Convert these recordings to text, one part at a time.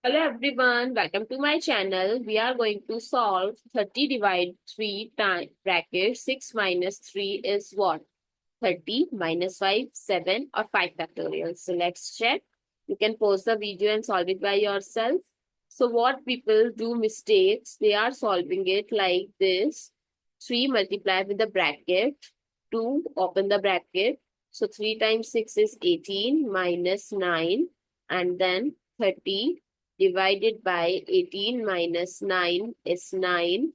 Hello everyone, welcome to my channel. We are going to solve 30 divide 3 time bracket 6 minus 3 is what? 30 minus 5, 7 or 5 factorial. So let's check. You can pause the video and solve it by yourself. So what people do mistakes, they are solving it like this. 3 multiplied with the bracket, 2 open the bracket. So 3 times 6 is 18 minus 9 and then 30 divided by 18 minus 9 is 9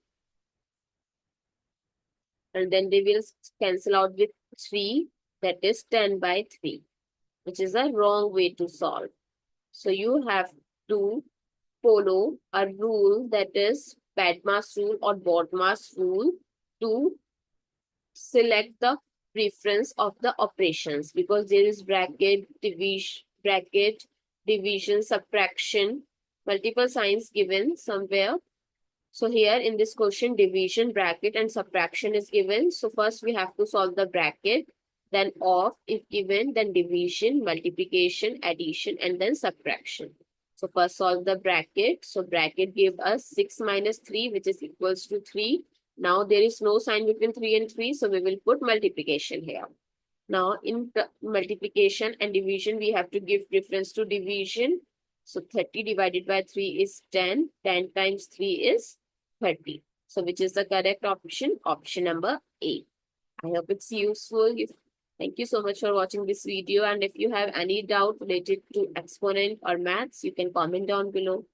and then they will cancel out with 3, that is 10 by 3, which is a wrong way to solve. So you have to follow a rule, that is PEMDAS rule or BODMAS rule, to select the preference of the operations, because there is bracket, division, subtraction, multiple signs given somewhere. So here in this question, division, bracket and subtraction is given. So first we have to solve the bracket, then off if given, then division, multiplication, addition and then subtraction. So first solve the bracket. So bracket gave us 6 minus 3, which is equals to 3. Now there is no sign between 3 and 3. So we will put multiplication here. Now in multiplication and division, we have to give preference to division. So 30 divided by 3 is 10. 10 times 3 is 30. So which is the correct option? Option number A. I hope it's useful. Thank you so much for watching this video. And if you have any doubt related to exponent or maths, you can comment down below.